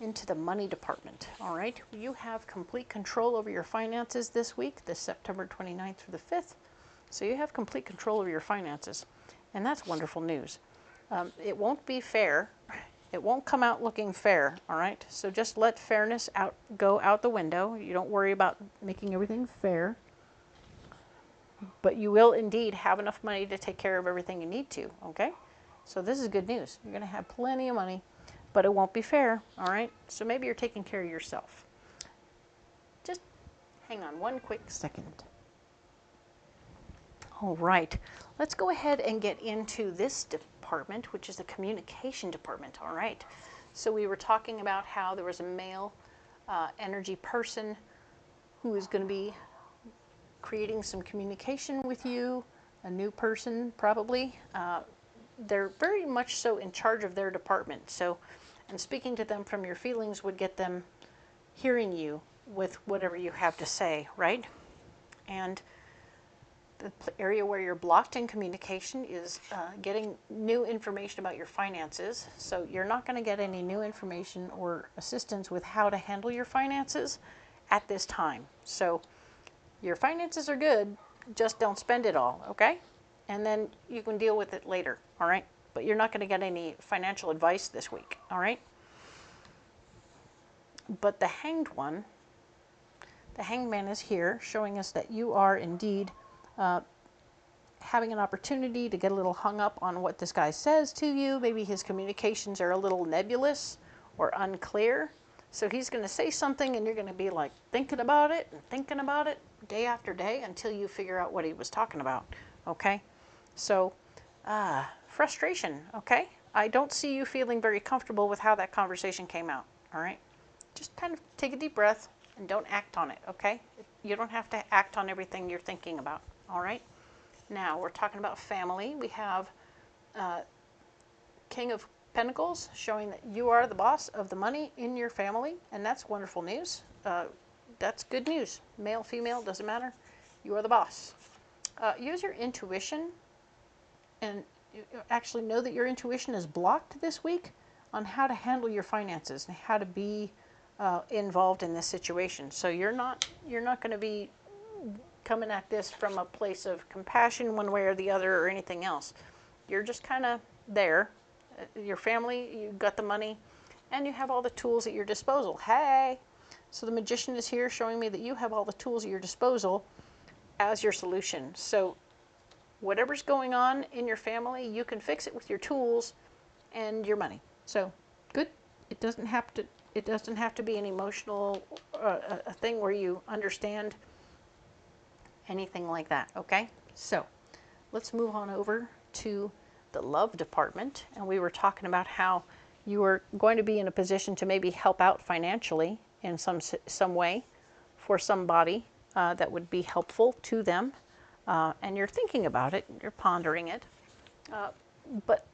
into the money department, all right? You have complete control over your finances this week, this September 29th through the 5th. So you have complete control over your finances, and that's wonderful news. It won't be fair. It won't come out looking fair, all right? So just let fairness go out the window. You don't worry about making everything fair. But you will indeed have enough money to take care of everything you need to, okay? So this is good news. You're going to have plenty of money, but it won't be fair, all right? So maybe you're taking care of yourself. Just hang on one quick second. All right, let's go ahead and get into this department, which is the communication department, all right? So we were talking about how there was a male energy person who is going to be creating some communication with you, a new person probably. They're very much so in charge of their department. So, and speaking to them from your feelings would get them hearing you with whatever you have to say, right? And the area where you're blocked in communication is getting new information about your finances. So you're not going to get any new information or assistance with how to handle your finances at this time. So your finances are good, just don't spend it all, okay? And then you can deal with it later, all right? But you're not going to get any financial advice this week, all right? But the Hanged one, the Hanged Man is here, showing us that you are indeed having an opportunity to get a little hung up on what this guy says to you. Maybe his communications are a little nebulous or unclear. So he's going to say something and you're going to be like thinking about it day after day until you figure out what he was talking about, okay? So, frustration, okay? I don't see you feeling very comfortable with how that conversation came out, all right? Just kind of take a deep breath and don't act on it, okay? You don't have to act on everything you're thinking about, all right? Now, we're talking about family. We have King of Pentacles showing that you are the boss of the money in your family, and that's wonderful news. That's good news. Male, female, doesn't matter. You are the boss. Use your intuition, and you actually know that your intuition is blocked this week on how to handle your finances and how to be involved in this situation. So you're not going to be coming at this from a place of compassion one way or the other or anything else. You're just kind of there. Your family, you got the money, and you have all the tools at your disposal. Hey! So the Magician is here showing me that you have all the tools at your disposal as your solution. So whatever's going on in your family, you can fix it with your tools and your money. So good. It doesn't have to be an emotional a thing where you understand anything like that, okay? So let's move on over to the love department. And we were talking about how you are going to be in a position to maybe help out financially in some way for somebody that would be helpful to them. And you're thinking about it, you're pondering it. But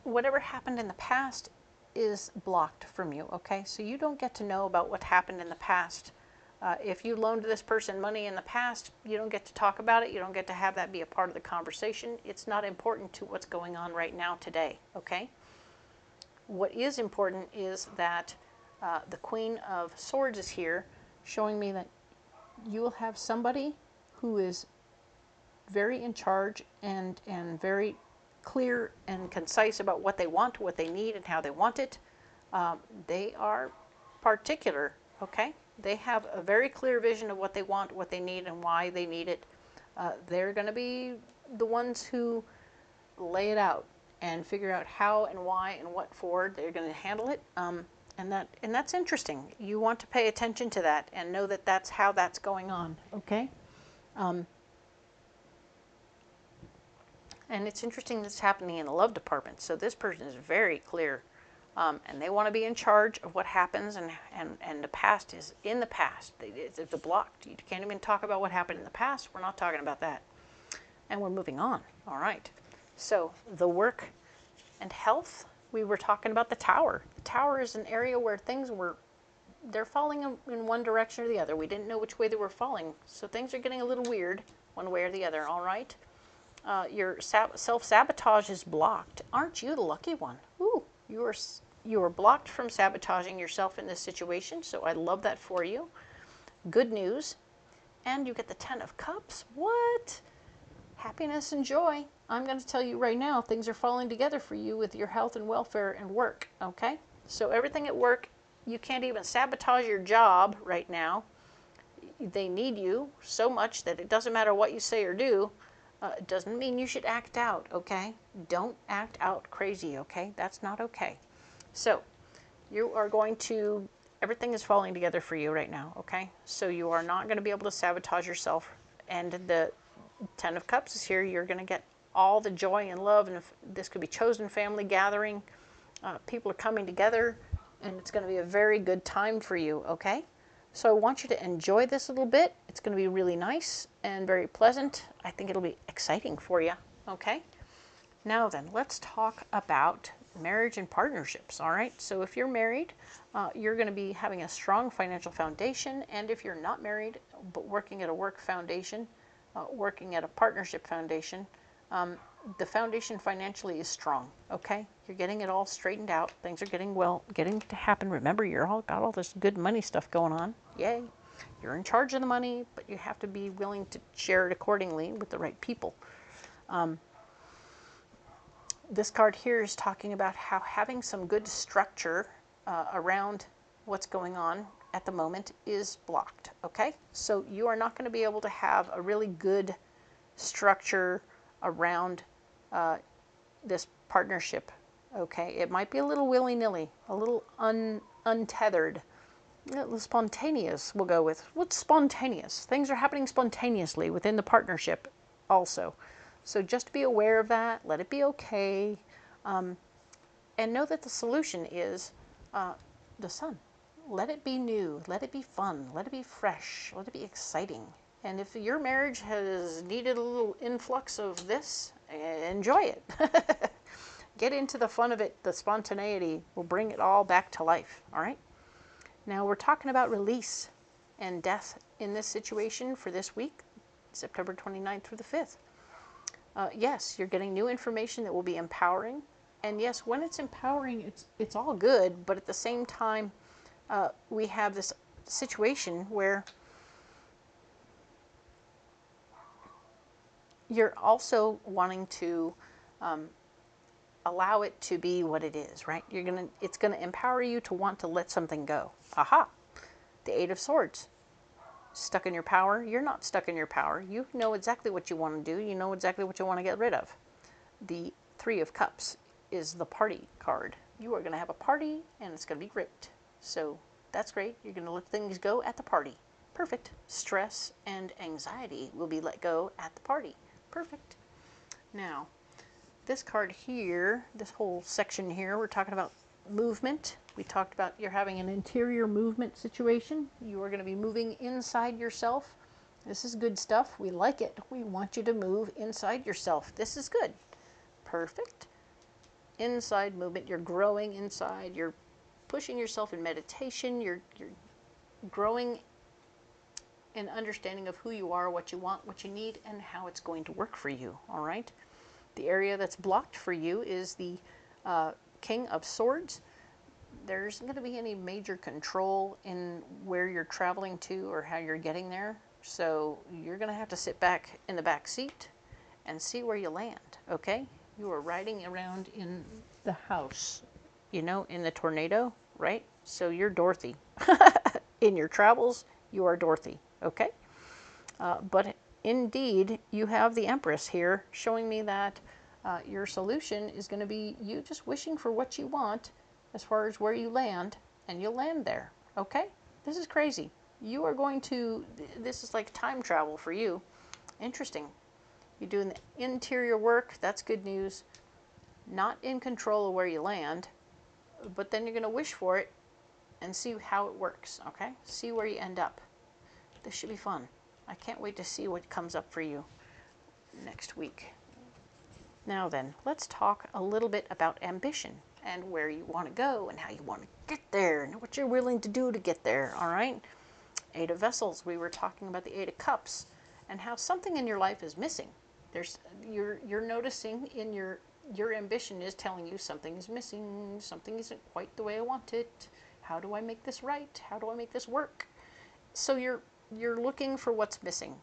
whatever happened in the past is blocked from you, okay? So you don't get to know about what happened in the past. If you loaned this person money in the past, you don't get to talk about it. You don't get to have that be a part of the conversation. It's not important to what's going on right now today, okay? What is important is that the Queen of Swords is here, showing me that you will have somebody who is very in charge and very clear and concise about what they want, what they need, and how they want it. They are particular, okay? They have a very clear vision of what they want, what they need, and why they need it. They're going to be the ones who lay it out and figure out how and why and what for they're going to handle it. And that's interesting. You want to pay attention to that and know that that's how that's going on, okay? And it's interesting that's happening in the love department. So this person is very clear. And they want to be in charge of what happens, and the past is in the past. It's blocked. You can't even talk about what happened in the past. We're not talking about that. And we're moving on. All right. So the work and health, we were talking about the Tower. The Tower is an area where they're falling in one direction or the other. We didn't know which way they were falling, so things are getting a little weird one way or the other, all right? Your self-sabotage is blocked. Aren't you the lucky one? Ooh, you are blocked from sabotaging yourself in this situation, so I love that for you. Good news. And you get the 10 of Cups. What? Happiness and joy. I'm going to tell you right now, things are falling together for you with your health and welfare and work, okay? So everything at work, you can't even sabotage your job right now. They need you so much that it doesn't matter what you say or do. It doesn't mean you should act out, okay? Don't act out crazy, okay? That's not okay. So you are going to, everything is falling together for you right now, okay? So you are not going to be able to sabotage yourself. And the 10 of Cups is here. You're going to get all the joy and love, and if this could be chosen family gathering. People are coming together, and it's going to be a very good time for you, okay? So I want you to enjoy this a little bit. It's going to be really nice and very pleasant. I think it'll be exciting for you, okay? Now then, let's talk about marriage and partnerships, all right? So if you're married, you're going to be having a strong financial foundation, and if you're not married but working at a work foundation, working at a partnership foundation, the foundation financially is strong, okay? You're getting it all straightened out. Things are getting to happen. Remember, got all this good money stuff going on. Yay. You're in charge of the money, but you have to be willing to share it accordingly with the right people. This card here is talking about how having some good structure around what's going on at the moment is blocked, okay? So you are not going to be able to have a really good structure around this partnership, okay? It might be a little willy-nilly, a little untethered, a little spontaneous we'll go with. What's spontaneous? Things are happening spontaneously within the partnership also. So just be aware of that, let it be okay, and know that the solution is the Sun. Let it be new, let it be fun, let it be fresh, let it be exciting. And if your marriage has needed a little influx of this, enjoy it. Get into the fun of it. The spontaneity will bring it all back to life, all right? Now we're talking about release and death in this situation for this week, September 29th through the 5th. Yes, you're getting new information that will be empowering. And yes, when it's empowering, it's all good. But at the same time, we have this situation where you're also wanting to allow it to be what it is, right? It's gonna empower you to want to let something go. Aha! The 8 of Swords. Stuck in your power? You're not stuck in your power. You know exactly what you want to do. You know exactly what you want to get rid of. The 3 of Cups is the party card. You are going to have a party, and it's going to be great. So that's great. You're going to let things go at the party. Perfect. Stress and anxiety will be let go at the party. Perfect. Now, this card here, this whole section here, we're talking about movement. We talked about you're having an interior movement situation. You are going to be moving inside yourself. This is good stuff. We like it. We want you to move inside yourself. This is good. Perfect. Inside movement. You're growing inside. You're pushing yourself in meditation. You're growing in understanding of who you are, what you want, what you need, and how it's going to work for you. All right? The area that's blocked for you is the King of Swords. There isn't going to be any major control in where you're traveling to or how you're getting there. So you're going to have to sit back in the back seat and see where you land, okay? You are riding around in the house, you know, in the tornado, right? So you're Dorothy. In your travels, you are Dorothy, okay? But indeed, you have the Empress here showing me that your solution is going to be you just wishing for what you want as far as where you land, and you'll land there, okay? This is crazy. You are going to, this is like time travel for you. Interesting. You're doing the interior work, that's good news. Not in control of where you land, but then you're going to wish for it and see how it works, okay? See where you end up. This should be fun. I can't wait to see what comes up for you next week. Now then, let's talk a little bit about ambition and where you want to go and how you want to get there and what you're willing to do to get there, all right? Eight of Vessels, we were talking about the Eight of Cups and how something in your life is missing. You're noticing in your ambition is telling you something is missing, something isn't quite the way I want it. How do I make this right? How do I make this work? So you're looking for what's missing.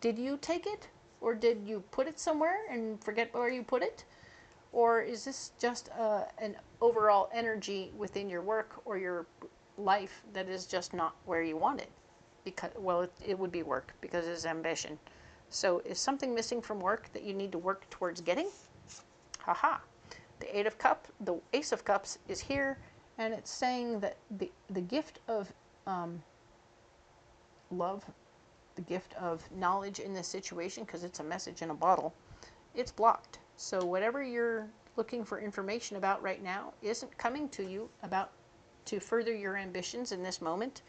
Did you take it? Or did you put it somewhere and forget where you put it? Or is this just an overall energy within your work or your life that is just not where you want it? Because, well, it would be work because it's ambition. So is something missing from work that you need to work towards getting? Haha. The Ace of Cups is here, and it's saying that the gift of love, the gift of knowledge in this situation, because it's a message in a bottle, it's blocked. So whatever you're looking for information about right now isn't coming to you to further your ambitions in this moment.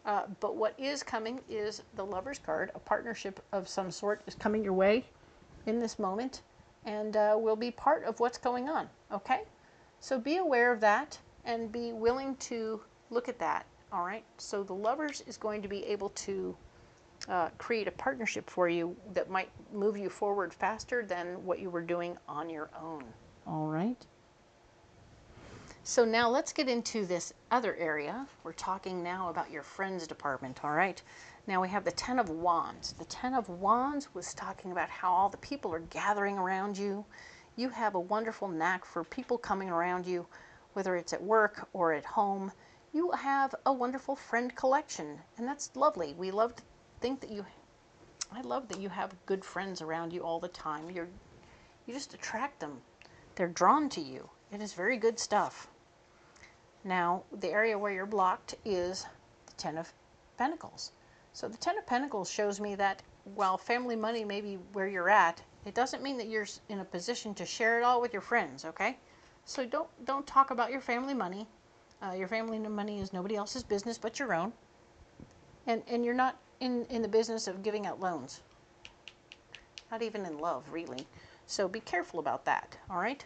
But what is coming is the Lover's card. A partnership of some sort is coming your way in this moment and will be part of what's going on, okay? So be aware of that and be willing to look at that, all right? So the Lovers is going to be able to create a partnership for you that might move you forward faster than what you were doing on your own. All right. So now let's get into this other area. We're talking now about your friends department. All right. Now we have the Ten of Wands. The Ten of Wands was talking about how all the people are gathering around you. You have a wonderful knack for people coming around you, whether it's at work or at home. You have a wonderful friend collection, and that's lovely. We love to think that I love that you have good friends around you all the time. You just attract them. They're drawn to you. It is very good stuff. Now, the area where you're blocked is the Ten of Pentacles. So the Ten of Pentacles shows me that while family money may be where you're at, it doesn't mean that you're in a position to share it all with your friends, okay? So don't talk about your family money. Your family money is nobody else's business but your own. And you're not in the business of giving out loans. Not even in love, really. So be careful about that, all right?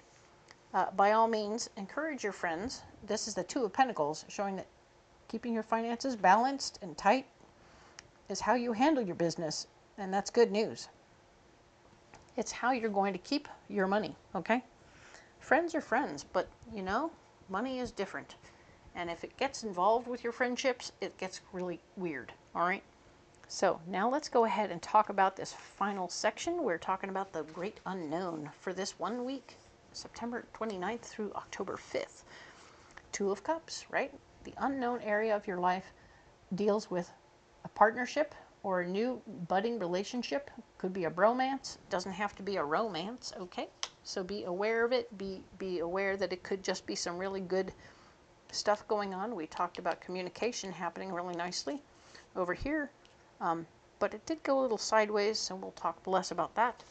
By all means, encourage your friends. This is the Two of Pentacles, showing that keeping your finances balanced and tight is how you handle your business, and that's good news. It's how you're going to keep your money, okay? Friends are friends, but, you know, money is different. And if it gets involved with your friendships, it gets really weird, all right? So now let's go ahead and talk about this final section. We're talking about the great unknown for this 1 week, September 29th through October 5th. Two of Cups, right? The unknown area of your life deals with a partnership or a new budding relationship. Could be a bromance. Doesn't have to be a romance, okay? So be aware of it. Be aware that it could just be some really good stuff going on. We talked about communication happening really nicely over here. But it did go a little sideways, so we'll talk less about that.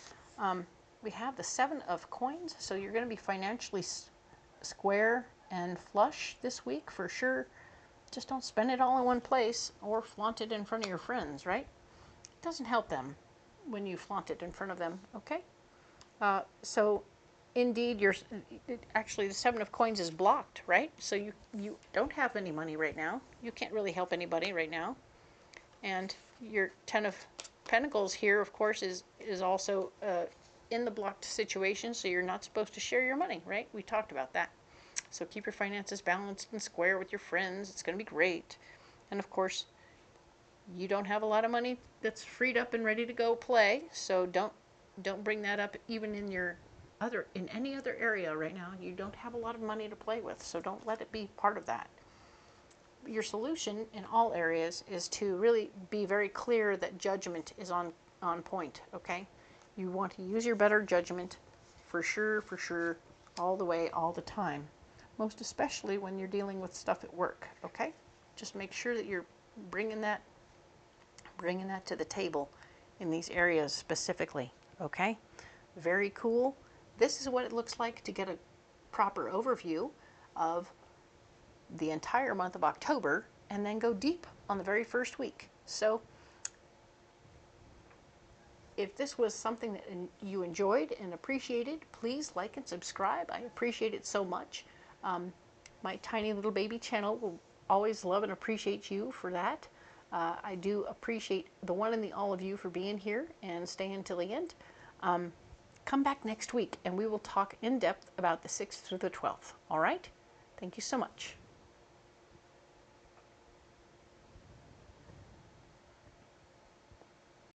We have the Seven of Coins, so you're going to be financially square and flush this week for sure. Just don't spend it all in one place or flaunt it in front of your friends, right? It doesn't help them when you flaunt it in front of them, okay? So indeed, actually the Seven of Coins is blocked, right? So you don't have any money right now. You can't really help anybody right now. And your Ten of Pentacles here, of course, is also in the blocked situation, so you're not supposed to share your money, right? We talked about that. So keep your finances balanced and square with your friends. It's going to be great. And of course, you don't have a lot of money that's freed up and ready to go play, so don't bring that up even in any other area right now. You don't have a lot of money to play with, so don't let it be part of that. Your solution in all areas is to really be very clear that judgment is on point, okay? You want to use your better judgment for sure, all the way, all the time. Most especially when you're dealing with stuff at work, okay? Just make sure that you're bringing that to the table in these areas specifically, okay? Very cool. This is what it looks like to get a proper overview of the entire month of October and then go deep on the very first week. So if this was something that you enjoyed and appreciated, please like and subscribe. I appreciate it so much. My tiny little baby channel will always love and appreciate you for that. I do appreciate the one and the all of you for being here and staying till the end. Come back next week and we will talk in depth about the 6th through the 12th. All right? Thank you so much.